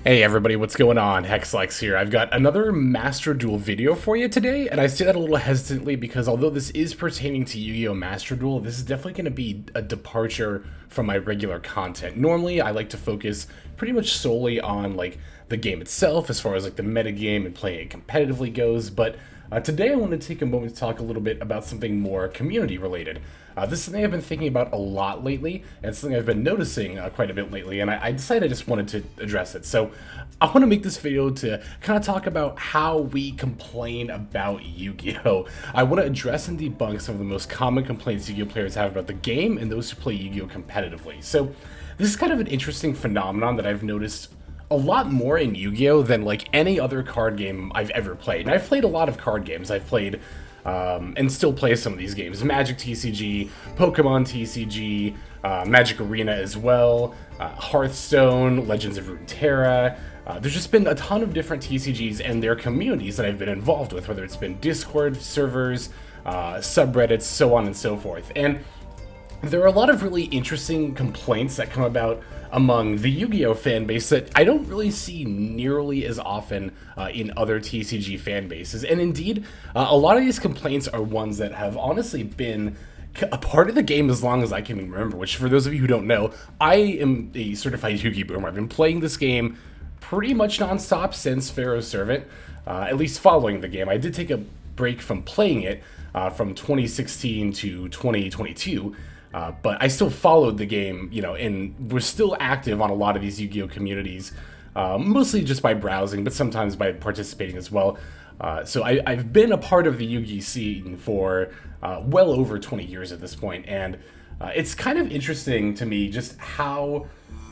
Hey everybody, what's going on? Hexlex here. I've got another Master Duel video for you today, and I say that a little hesitantly because although this is pertaining to Yu-Gi-Oh! Master Duel, this is definitely going to be a departure from my regular content. Normally, I like to focus pretty much solely on the game itself, as far as the metagame and playing it competitively goes, but today I want to take a moment to talk a little bit about something more community related. This is something I've been thinking about a lot lately, and something I've been noticing quite a bit lately, and I decided I just wanted to address it. So I want to make this video to kind of talk about how we complain about Yu-Gi-Oh! I want to address and debunk some of the most common complaints Yu-Gi-Oh! Players have about the game and those who play Yu-Gi-Oh! Competitively. So this is kind of an interesting phenomenon that I've noticed a lot more in Yu-Gi-Oh! Than any other card game I've ever played. And I've played a lot of card games. I've played and still play some of these games. Magic TCG, Pokemon TCG, Magic Arena as well, Hearthstone, Legends of Runeterra. There's just been a ton of different TCGs and their communities that I've been involved with, whether it's been Discord servers, subreddits, so on and so forth. And there are a lot of really interesting complaints that come about among the Yu-Gi-Oh! Fan base that I don't really see nearly as often in other TCG fan bases. And indeed, a lot of these complaints are ones that have honestly been a part of the game as long as I can remember, which for those of you who don't know, I am a certified Yu-Gi boomer. I've been playing this game pretty much nonstop since Pharaoh's Servant, at least following the game. I did take a break from playing it from 2016 to 2022, but I still followed the game, and was still active on a lot of these Yu-Gi-Oh! Communities, mostly just by browsing, but sometimes by participating as well. So I've been a part of the Yu-Gi scene for well over 20 years at this point, and it's kind of interesting to me just how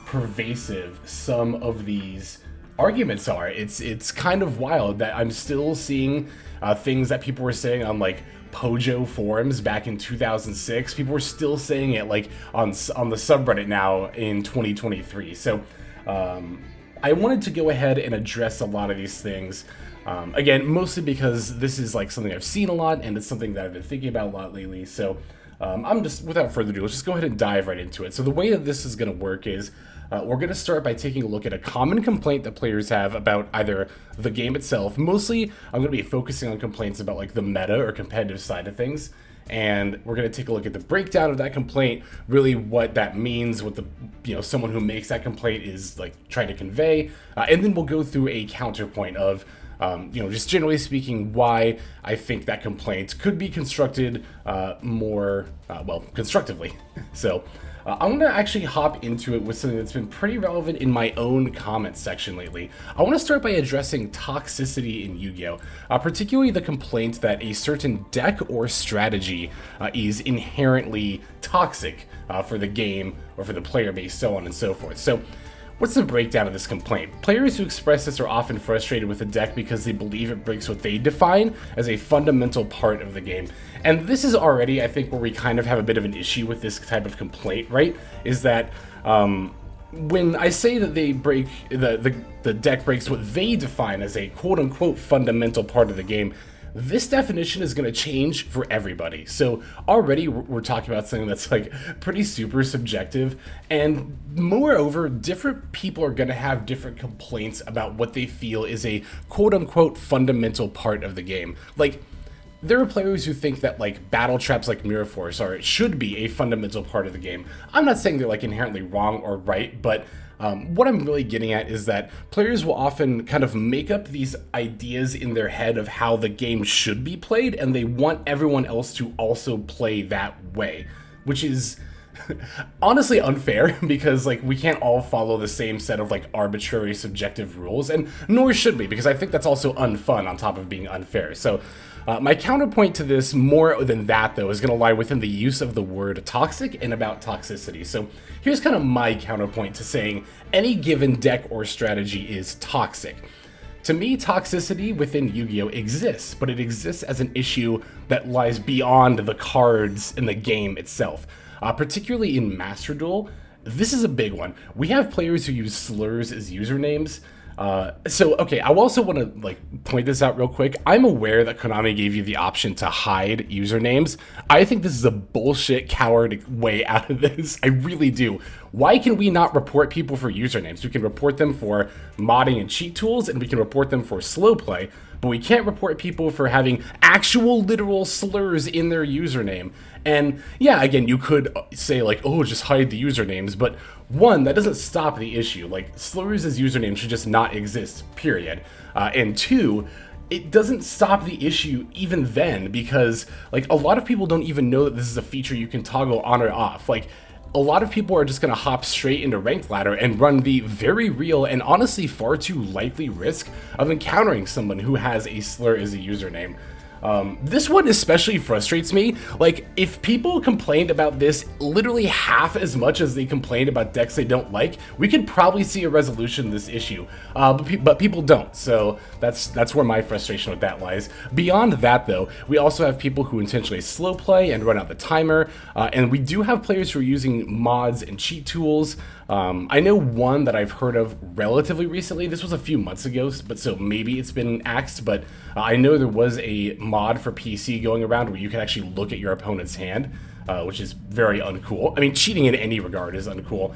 pervasive some of these arguments are. It's kind of wild that I'm still seeing things that people were saying on Pojo forums back in 2006. People were still saying it on the subreddit now in 2023. So I wanted to go ahead and address a lot of these things. Again, mostly because this is something I've seen a lot, and it's something that I've been thinking about a lot lately. So I'm just, without further ado, let's just go ahead and dive right into it. So the way that this is going to work is we're going to start by taking a look at a common complaint that players have about either the game itself. Mostly, I'm going to be focusing on complaints about the meta or competitive side of things. And we're going to take a look at the breakdown of that complaint, really what that means, what the someone who makes that complaint is trying to convey, and then we'll go through a counterpoint of just generally speaking, why I think that complaint could be constructed more, constructively. So I'm going to actually hop into it with something that's been pretty relevant in my own comment section lately. I want to start by addressing toxicity in Yu-Gi-Oh! Particularly the complaint that a certain deck or strategy is inherently toxic for the game or for the player base, so on and so forth. So what's the breakdown of this complaint? Players who express this are often frustrated with the deck because they believe it breaks what they define as a fundamental part of the game. And this is already, I think, where we kind of have a bit of an issue with this type of complaint, right? Is that when I say that they break, the deck breaks what they define as a quote-unquote fundamental part of the game, this definition is going to change for everybody. So already we're talking about something that's pretty super subjective, and moreover, different people are going to have different complaints about what they feel is a quote-unquote fundamental part of the game. There are players who think that battle traps like Mirror Force should be a fundamental part of the game. I'm not saying they're inherently wrong or right, but what I'm really getting at is that players will often kind of make up these ideas in their head of how the game should be played, and they want everyone else to also play that way, which is honestly unfair because we can't all follow the same set of arbitrary subjective rules, and nor should we, because I think that's also unfun on top of being unfair. So my counterpoint to this, more than that though, is going to lie within the use of the word toxic and about toxicity. So here's kind of my counterpoint to saying any given deck or strategy is toxic. To me, toxicity within Yu-Gi-Oh! Exists, but it exists as an issue that lies beyond the cards in the game itself. Particularly in Master Duel, this is a big one. We have players who use slurs as usernames. Okay, I also want to point this out real quick. I'm aware that Konami gave you the option to hide usernames. I think this is a bullshit, coward way out of this. I really do. why can we not report people for usernames? We can report them for modding and cheat tools, and we can report them for slow play, but we can't report people for having actual literal slurs in their username. And yeah, again, you could say like, oh, just hide the usernames, but one, that doesn't stop the issue. Like, slurs as usernames should just not exist, period. And two, it doesn't stop the issue even then, because like a lot of people don't even know that this is a feature you can toggle on or off. Like, a lot of people are just going to hop straight into ranked ladder and run the very real and honestly far too likely risk of encountering someone who has a slur as a username. This one especially frustrates me. Like, if people complained about this literally half as much as they complained about decks they don't like, we could probably see a resolution to this issue. But people don't, so that's where my frustration with that lies. Beyond that, though, we also have people who intentionally slow play and run out the timer, and we do have players who are using mods and cheat tools. I know one that I've heard of relatively recently. This was a few months ago, but so maybe it's been axed, but I know there was a mod for PC going around where you can actually look at your opponent's hand, which is very uncool. I mean, cheating in any regard is uncool.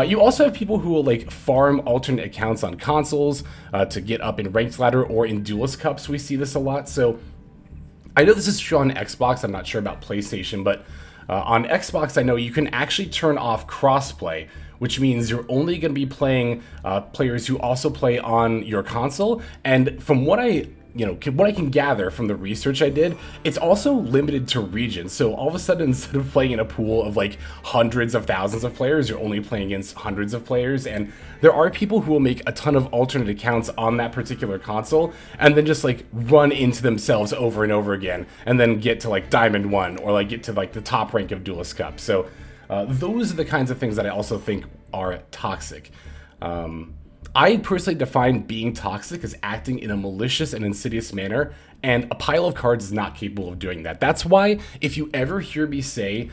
You also have people who will like farm alternate accounts on consoles to get up in ranked ladder or in duelist cups. We see this a lot. So I know this is true on Xbox. I'm not sure about PlayStation, but on Xbox, I know you can actually turn off crossplay, which means you're only going to be playing players who also play on your console. And from what I can gather from the research I did, it's also limited to regions. So all of a sudden, instead of playing in a pool of like hundreds of thousands of players, you're only playing against hundreds of players. And there are people who will make a ton of alternate accounts on that particular console and then just like run into themselves over and over again and then get to like Diamond 1 or like get to like the top rank of Duelist Cup. So those are the kinds of things that I also think are toxic. I personally define being toxic as acting in a malicious and insidious manner, and a pile of cards is not capable of doing that. That's why if you ever hear me say,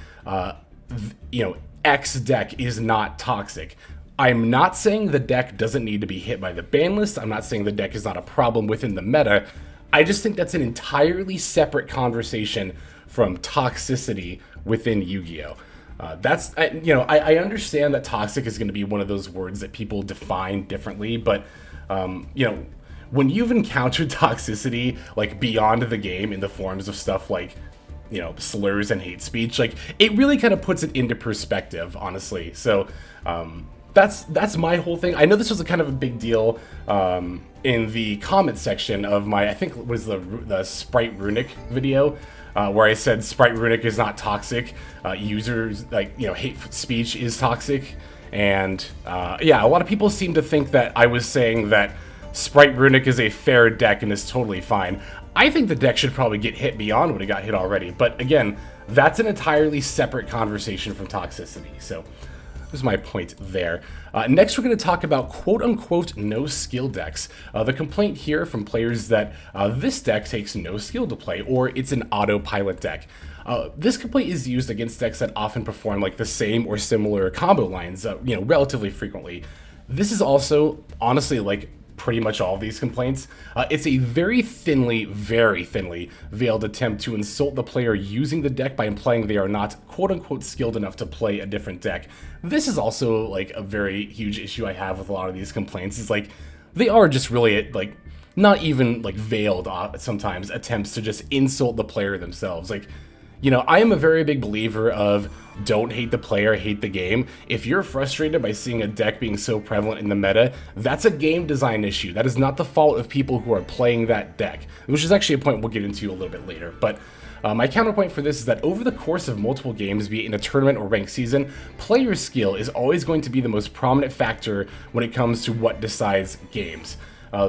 X deck is not toxic, I'm not saying the deck doesn't need to be hit by the ban list. I'm not saying the deck is not a problem within the meta. I just think that's an entirely separate conversation from toxicity within Yu-Gi-Oh! I understand that toxic is going to be one of those words that people define differently, but, when you've encountered toxicity, like, beyond the game in the forms of stuff like, slurs and hate speech, like, it really kind of puts it into perspective, honestly. So, that's my whole thing. I know this was a kind of a big deal, in the comment section of my, I think it was the Sprite Runic video, where I said Sprite Runic is not toxic, users, hate speech is toxic, and a lot of people seem to think that I was saying that Sprite Runic is a fair deck and is totally fine. I think the deck should probably get hit beyond what it got hit already, but again, that's an entirely separate conversation from toxicity, so this is my point there. Next, we're going to talk about quote-unquote no-skill decks. The complaint here from players that this deck takes no skill to play, or it's an autopilot deck. This complaint is used against decks that often perform like the same or similar combo lines, relatively frequently. This is also, honestly, like pretty much all of these complaints. It's a very thinly veiled attempt to insult the player using the deck by implying they are not quote-unquote skilled enough to play a different deck. This is also like a very huge issue I have with a lot of these complaints. It's like they are just really like not even like veiled sometimes attempts to just insult the player themselves. Like, I am a very big believer of don't hate the player, hate the game. If you're frustrated by seeing a deck being so prevalent in the meta, that's a game design issue. That is not the fault of people who are playing that deck, which is actually a point we'll get into a little bit later. But my counterpoint for this is that over the course of multiple games, be it in a tournament or ranked season, player skill is always going to be the most prominent factor when it comes to what decides games.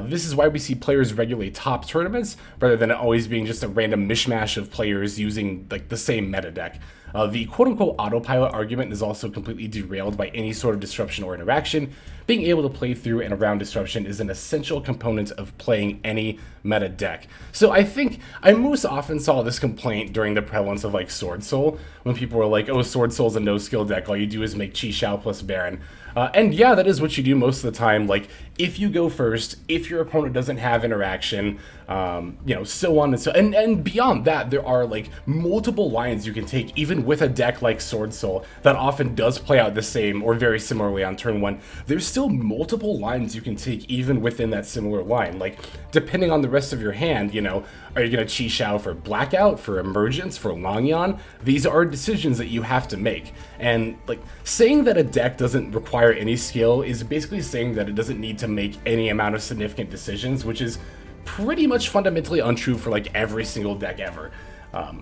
This is why we see players regularly top tournaments, rather than it always being just a random mishmash of players using like the same meta deck. The quote-unquote autopilot argument is also completely derailed by any sort of disruption or interaction, being able to play through and around disruption is an essential component of playing any meta deck. So I think I most often saw this complaint during the prevalence of like Sword Soul, when people were like, oh, Sword Soul's a no skill deck, all you do is make Chi Shao plus Baron. And yeah, that is what you do most of the time. Like, if you go first, if your opponent doesn't have interaction, so on and so, and beyond that, there are like multiple lines you can take, even with a deck like Sword Soul, that often does play out the same or very similarly on turn one. There's still multiple lines you can take, even within that similar line. Like, depending on the rest of your hand, are you going to Chi Shao for Blackout, for Emergence, for Longyan? These are decisions that you have to make. And like, saying that a deck doesn't require any skill is basically saying that it doesn't need to make any amount of significant decisions, which is pretty much fundamentally untrue for like every single deck ever.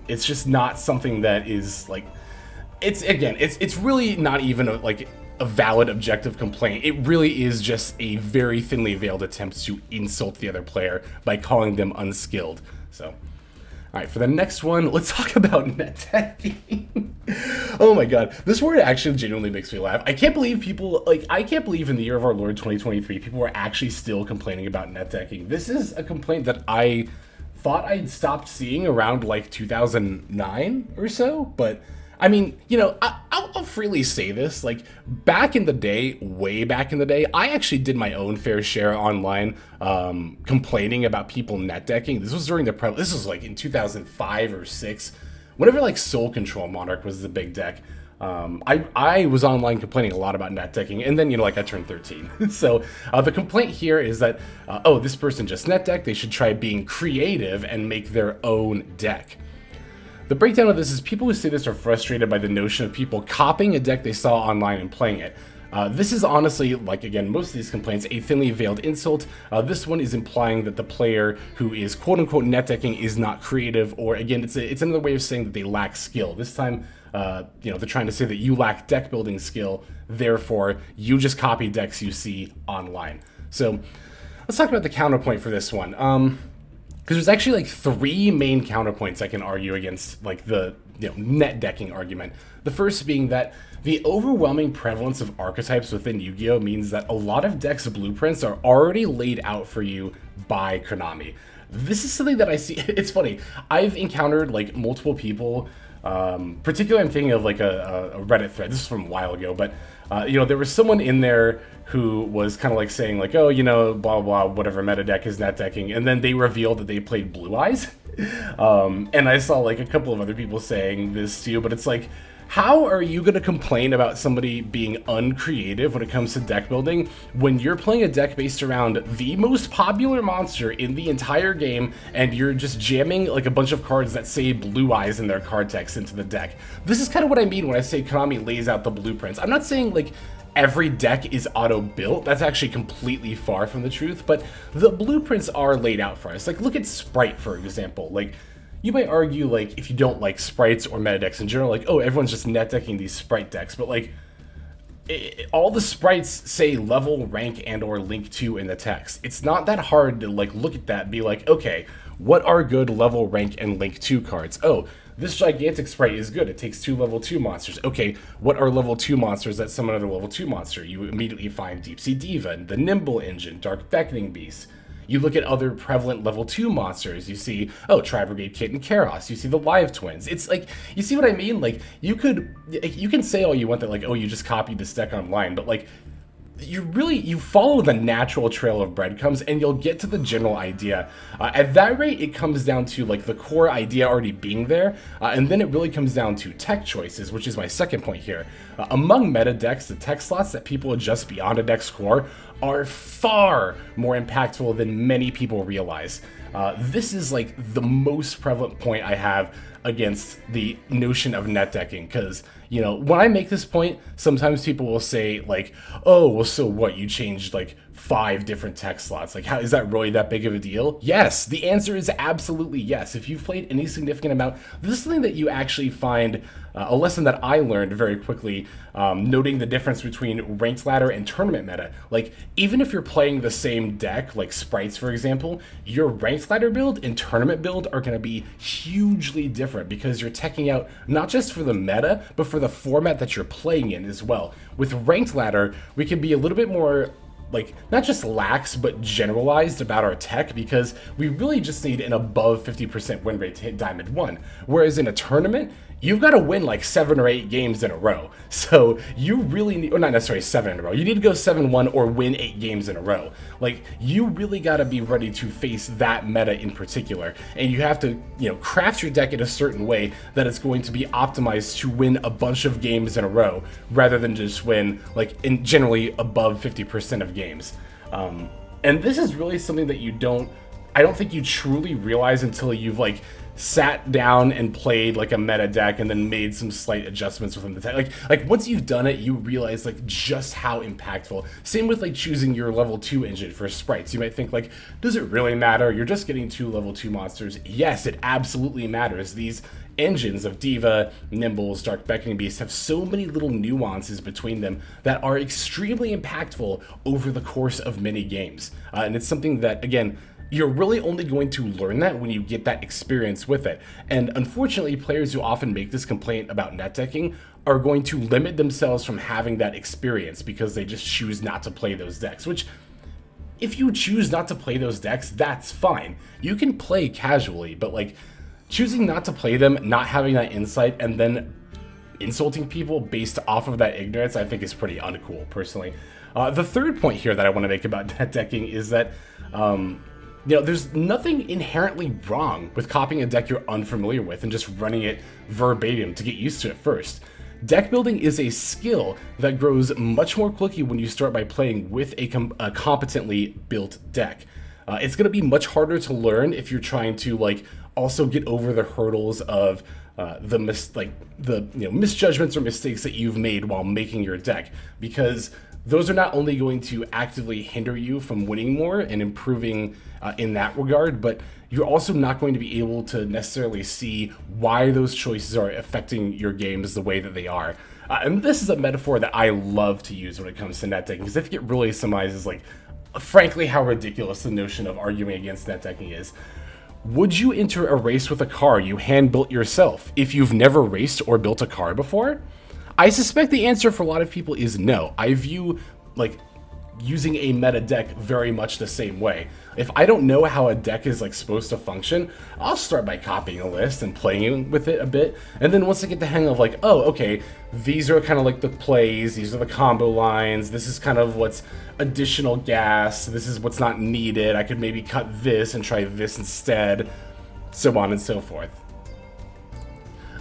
It's just not something that is like, it's really not even a valid objective complaint. It really is just a very thinly veiled attempt to insult the other player by calling them unskilled. So, all right, for the next one, let's talk about net decking. Oh my god, this word actually genuinely makes me laugh. I can't believe I can't believe in the year of our Lord 2023, people were actually still complaining about net decking. This is a complaint that I thought I'd stopped seeing around like 2009 or so, but I mean, I'll freely say this, like, back in the day, way back in the day, I actually did my own fair share online complaining about people net decking. This was during this was like in 2005 or 6, whenever like Soul Control Monarch was the big deck. I was online complaining a lot about net decking, and then, I turned 13. So the complaint here is that, this person just net decked, they should try being creative and make their own deck. The breakdown of this is people who say this are frustrated by the notion of people copying a deck they saw online and playing it. This is honestly, like again, most of these complaints, a thinly veiled insult. This one is implying that the player who is quote-unquote net decking is not creative, or again, it's another way of saying that they lack skill. This time, they're trying to say that you lack deck building skill, therefore you just copy decks you see online. So let's talk about the counterpoint for this one. Because there's actually like 3 main counterpoints I can argue against like the net decking argument. The first being that the overwhelming prevalence of archetypes within Yu-Gi-Oh! Means that a lot of decks' blueprints are already laid out for you by Konami. This is something that I see. It's funny. I've encountered like multiple people, particularly I'm thinking of like a Reddit thread. This is from a while ago, but there was someone in there who was kind of like saying like, oh, blah, blah, whatever, meta deck is net decking. And then they revealed that they played Blue Eyes. And I saw like a couple of other people saying this too, but it's like, how are you going to complain about somebody being uncreative when it comes to deck building when you're playing a deck based around the most popular monster in the entire game and you're just jamming like a bunch of cards that say Blue Eyes in their card text into the deck? This is kind of what I mean when I say Konami lays out the blueprints. I'm not saying like every deck is auto-built. That's actually completely far from the truth, but the blueprints are laid out for us. Like, look at Sprite, for example. Like, you might argue, like, if you don't like sprites or meta decks in general, like, oh, everyone's just net decking these sprite decks, but like, all the sprites say level, rank, and or link to in the text. It's not that hard to like look at that and be like, okay, what are good level, rank, and link to cards? Oh, this gigantic sprite is good. It takes 2 level 2 monsters. Okay, what are level 2 monsters that summon another level 2 monster? You immediately find Deep Sea Diva, the Nimble Engine, Dark Beckoning Beast. You look at other prevalent level 2 monsters, you see, oh, Tri-Brigade Kit and Karos, you see the Live Twins. It's like, you see what I mean? Like, you can say all you want that, like, oh, you just copied this deck online, but like, you follow the natural trail of breadcrumbs and you'll get to the general idea. At that rate, it comes down to like the core idea already being there, and then it really comes down to tech choices, which is my second point here. Among meta decks, the tech slots that people adjust beyond a deck's core are far more impactful than many people realize. This is like the most prevalent point I have against the notion of net decking, because when I make this point, sometimes people will say like, oh, well, so what, you changed like 5 different text slots. Like, how is that really that big of a deal? Yes, the answer is absolutely yes. If you've played any significant amount, this is something that you actually find a lesson that I learned very quickly, noting the difference between ranked ladder and tournament meta. Like, even if you're playing the same deck, like sprites, for example, your ranked ladder build and tournament build are going to be hugely different because you're teching out not just for the meta, but for the format that you're playing in as well. With ranked ladder, we can be a little bit more like not just lax but generalized about our tech because we really just need an above 50% win rate to hit Diamond 1. Whereas in a tournament, you've got to win like 7 or 8 games in a row. So you really need, or not necessarily 7 in a row, you need to go 7-1 or win 8 games in a row. Like, you really got to be ready to face that meta in particular. And you have to, craft your deck in a certain way that it's going to be optimized to win a bunch of games in a row rather than just win like in generally above 50% of games. And this is really something that I don't think you truly realize until you've like sat down and played like a meta deck and then made some slight adjustments within the deck. Like once you've done it, you realize like just how impactful. Same with like choosing your level 2 engine for sprites. You might think like, does it really matter? You're just getting 2 level 2 monsters. Yes, it absolutely matters. These engines of Diva, Nimbles, Dark Beckoning Beast have so many little nuances between them that are extremely impactful over the course of many games. And it's something that, again, you're really only going to learn that when you get that experience with it. And unfortunately, players who often make this complaint about net decking are going to limit themselves from having that experience because they just choose not to play those decks, which if you choose not to play those decks, that's fine. You can play casually, but like choosing not to play them, not having that insight, and then insulting people based off of that ignorance, I think is pretty uncool, personally. The third point here that I want to make about net decking is that there's nothing inherently wrong with copying a deck you're unfamiliar with and just running it verbatim to get used to it first. Deck building is a skill that grows much more quickly when you start by playing with a competently built deck. It's going to be much harder to learn if you're trying to like also get over the hurdles of the misjudgments or mistakes that you've made while making your deck, because those are not only going to actively hinder you from winning more and improving in that regard, but you're also not going to be able to necessarily see why those choices are affecting your games the way that they are. And this is a metaphor that I love to use when it comes to net decking, because I think it really summarizes, like, frankly, how ridiculous the notion of arguing against net decking is. Would you enter a race with a car you hand-built yourself if you've never raced or built a car before? I suspect the answer for a lot of people is no. I view, like, using a meta deck very much the same way. If I don't know how a deck is like supposed to function, I'll start by copying a list and playing with it a bit, and then once I get the hang of like, oh, okay, these are kind of like the plays, these are the combo lines, this is kind of what's additional gas, this is what's not needed, I could maybe cut this and try this instead, so on and so forth.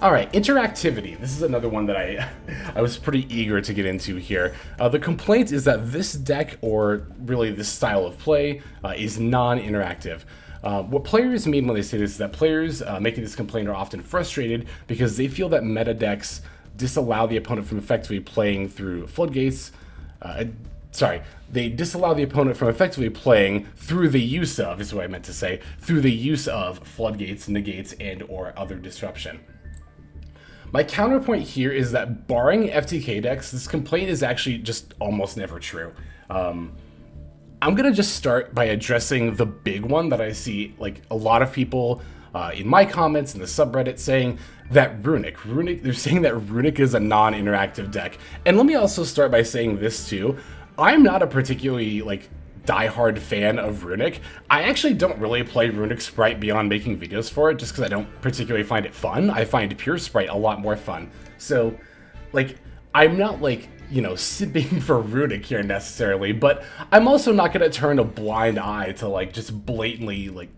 Alright, interactivity. This is another one that I was pretty eager to get into here. The complaint is that this deck, or really this style of play, is non-interactive. What players mean when they say this is that players making this complaint are often frustrated because they feel that meta decks disallow the opponent from effectively playing through floodgates. They disallow the opponent from effectively playing through the use of, is what I meant to say, through the use of floodgates, negates, and or other disruption. My counterpoint here is that barring FTK decks, this complaint is actually just almost never true. I'm gonna just start by addressing the big one that I see like a lot of people in my comments in the subreddit saying that Runic, they're saying that Runic is a non-interactive deck. And let me also start by saying this too. I'm not a particularly like diehard fan of Runic. I actually don't really play Runic Sprite beyond making videos for it, just because I don't particularly find it fun. I find Pure Sprite a lot more fun. So, like, I'm not like, simping for Runic here necessarily, but I'm also not going to turn a blind eye to like just blatantly like,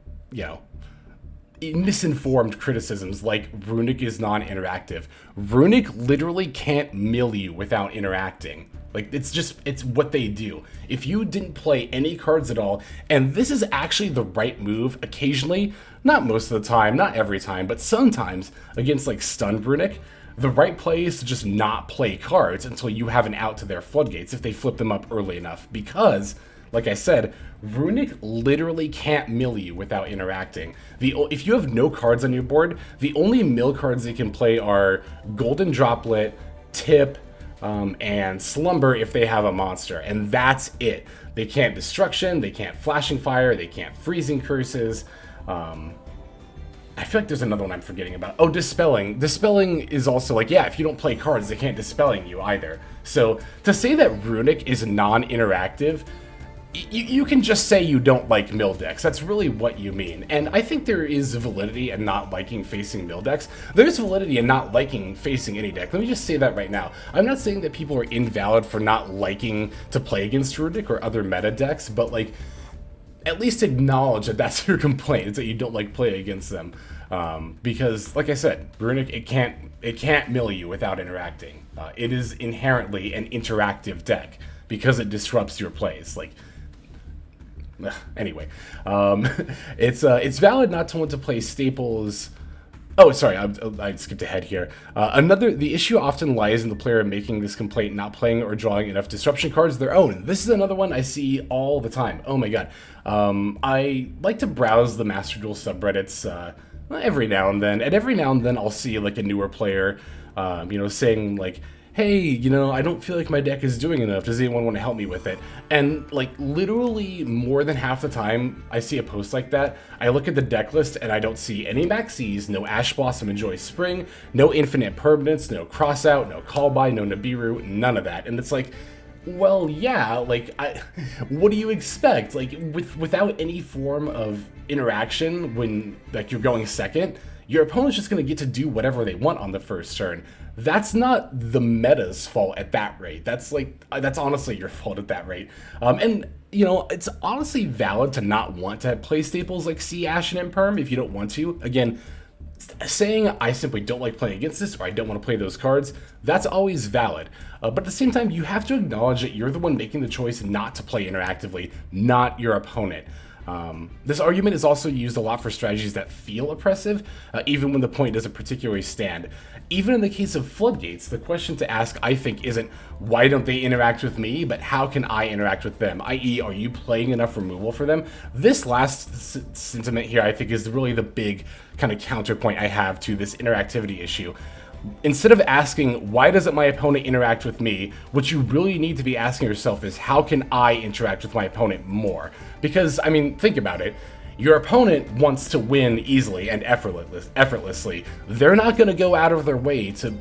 misinformed criticisms like Runic is non-interactive. Runic literally can't mill you without interacting. Like, it's what they do. If you didn't play any cards at all, and this is actually the right move occasionally, not most of the time, not every time, but sometimes against like stunned Runic, the right play is to just not play cards until you have an out to their floodgates if they flip them up early enough, because like I said, Runic literally can't mill you without interacting. If you have no cards on your board, the only mill cards they can play are Golden Droplet, Tip, and Slumber if they have a monster, and that's it. They can't Destruction, they can't Flashing Fire, they can't Freezing Curses. I feel like there's another one I'm forgetting about. Oh, Dispelling. Dispelling is also like, yeah, if you don't play cards, they can't Dispelling you either. So to say that Runic is non-interactive, you can just say you don't like mill decks. That's really what you mean. And I think there is validity in not liking facing mill decks. There's validity in not liking facing any deck. Let me just say that right now. I'm not saying that people are invalid for not liking to play against Runic or other meta decks, but like, at least acknowledge that that's your complaint, is that you don't like play against them. Because, like I said, Runic, it can't mill you without interacting. It is inherently an interactive deck because it disrupts your plays. Like, anyway, it's valid not to want to play staples. Oh, sorry, I skipped ahead here. The issue often lies in the player making this complaint not playing or drawing enough disruption cards of their own. This is another one I see all the time. Oh my god. I like to browse the Master Duel subreddits every now and then, I'll see like a newer player, saying like, hey, I don't feel like my deck is doing enough. Does anyone want to help me with it? And like literally more than half the time I see a post like that, I look at the deck list and I don't see any Maxis, no Ash Blossom Enjoy Spring, no Infinite Permanence, no Crossout, no Callby, no Nibiru, none of that. And it's like, well, yeah, like, what do you expect? Like, without any form of interaction when, like, you're going second, your opponent's just going to get to do whatever they want on the first turn. That's not the meta's fault at that rate. That's honestly your fault at that rate. And, it's honestly valid to not want to play staples like Sea Ash and Imperm if you don't want to. Again, saying I simply don't like playing against this or I don't want to play those cards, that's always valid. But at the same time, you have to acknowledge that you're the one making the choice not to play interactively, not your opponent. This argument is also used a lot for strategies that feel oppressive, even when the point doesn't particularly stand. Even in the case of Floodgates, the question to ask, I think, isn't why don't they interact with me, but how can I interact with them, i.e. are you playing enough removal for them? This last sentiment here, I think, is really the big kind of counterpoint I have to this interactivity issue. Instead of asking, why doesn't my opponent interact with me, what you really need to be asking yourself is, how can I interact with my opponent more? Because, I mean, think about it. Your opponent wants to win easily and effortlessly. They're not going to go out of their way to,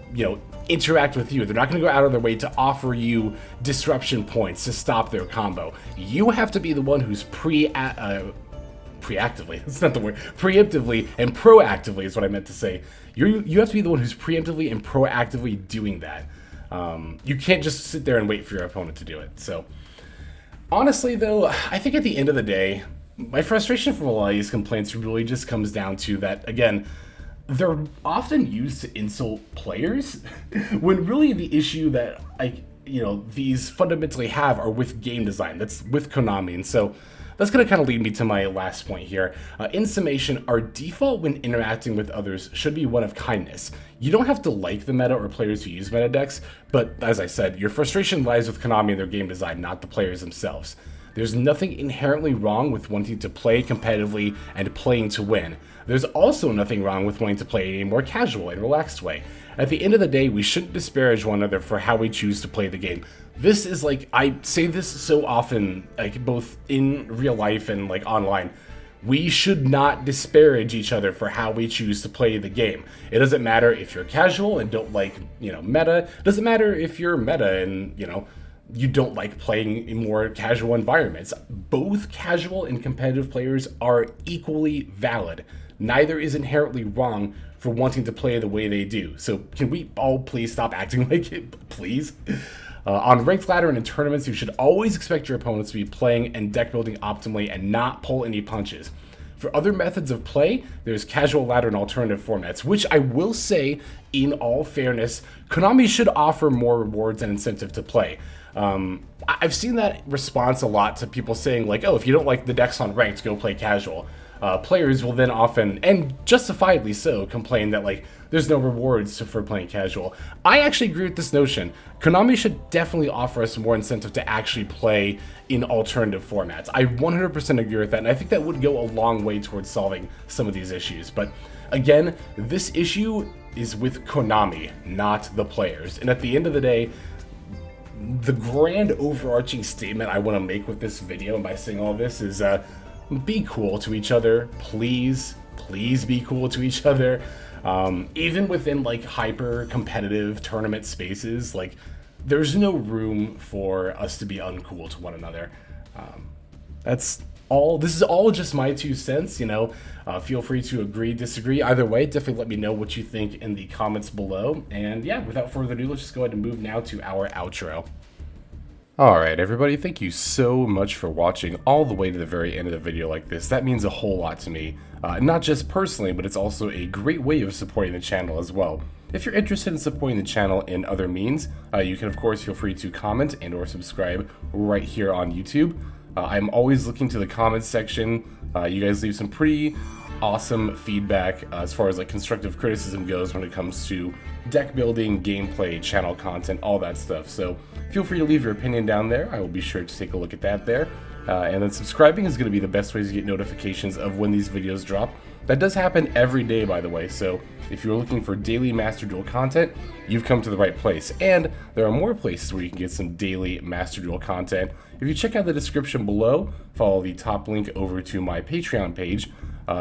interact with you. They're not going to go out of their way to offer you disruption points to stop their combo. You have to be the one who's preemptively, that's not the word, preemptively and proactively is what I meant to say. You have to be the one who's preemptively and proactively doing that. You can't just sit there and wait for your opponent to do it. So, honestly though, I think at the end of the day, my frustration from a lot of these complaints really just comes down to that, again, they're often used to insult players, when really the issue that, these fundamentally have are with game design. That's with Konami, and so that's going to kind of lead me to my last point here. In summation, our default when interacting with others should be one of kindness. You don't have to like the meta or players who use meta decks, but as I said, your frustration lies with Konami and their game design, not the players themselves. There's nothing inherently wrong with wanting to play competitively and playing to win. There's also nothing wrong with wanting to play in a more casual and relaxed way. At the end of the day, we shouldn't disparage one another for how we choose to play the game. This is like, I say this so often, like both in real life and like online. We should not disparage each other for how we choose to play the game. It doesn't matter if you're casual and don't like, meta. It doesn't matter if you're meta and, you don't like playing in more casual environments. Both casual and competitive players are equally valid. Neither is inherently wrong for wanting to play the way they do. So can we all please stop acting like it, please? On ranked ladder and in tournaments, you should always expect your opponents to be playing and deck building optimally and not pull any punches. For other methods of play, there's casual ladder and alternative formats, which I will say, in all fairness, Konami should offer more rewards and incentive to play. I've seen that response a lot to people saying like, oh, if you don't like the decks on ranked, go play casual. players will then often, and justifiably so, complain that like there's no rewards for playing casual. I actually agree with this notion. Konami should definitely offer us more incentive to actually play in alternative formats. I 100% agree with that, and I think that would go a long way towards solving some of these issues. But again, this issue is with Konami, not the players. And at the end of the day, the grand overarching statement I want to make with this video and by saying all this is be cool to each other. Please be cool to each other. Even within like hyper competitive tournament spaces, like there's no room for us to be uncool to one another. That's all. This is all just my 2 cents, you know. Feel free to agree, disagree. Either way, definitely let me know what you think in the comments below. And yeah, without further ado, let's just go ahead and move now to our outro. Alright everybody, thank you so much for watching all the way to the very end of the video like this. That means a whole lot to me. Not just personally, but it's also a great way of supporting the channel as well. If you're interested in supporting the channel in other means, you can of course feel free to comment and or subscribe right here on YouTube. I'm always looking to the comments section. You guys leave some pretty awesome feedback as far as like constructive criticism goes when it comes to deck building, gameplay, channel content, all that stuff. So feel free to leave your opinion down there. I will be sure to take a look at that there. And then subscribing is going to be the best way to get notifications of when these videos drop. That does happen every day, by the way, so if you're looking for daily Master Duel content, you've come to the right place. And there are more places where you can get some daily Master Duel content. If you check out the description below, follow the top link over to my Patreon page.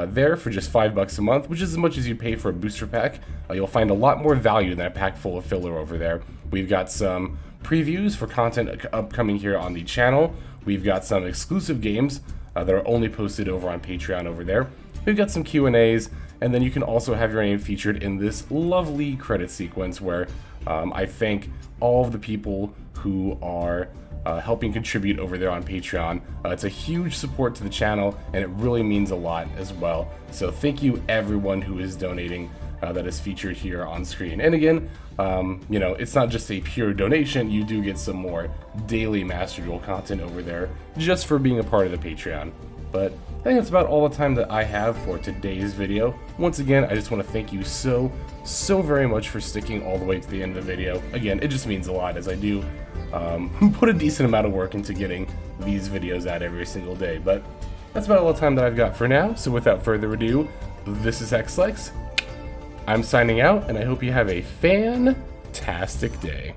There for just $5 a month, which is as much as you pay for a booster pack. You'll find a lot more value than a pack full of filler over there. We've got some previews for content upcoming here on the channel. We've got some exclusive games that are only posted over on Patreon over there. We've got some Q&As, and then you can also have your name featured in this lovely credit sequence where I thank all of the people who are helping contribute over there on Patreon. It's a huge support to the channel, and it really means a lot as well. So thank you everyone who is donating that is featured here on screen. And again, you know, it's not just a pure donation. You do get some more daily Master Duel content over there just for being a part of the Patreon. But I think that's about all the time that I have for today's video. Once again, I just want to thank you so very much for sticking all the way to the end of the video. Again, it just means a lot, as I do put a decent amount of work into getting these videos out every single day. But that's about all the time that I've got for now. So without further ado, this is Xlex. I'm signing out, and I hope you have a fantastic day.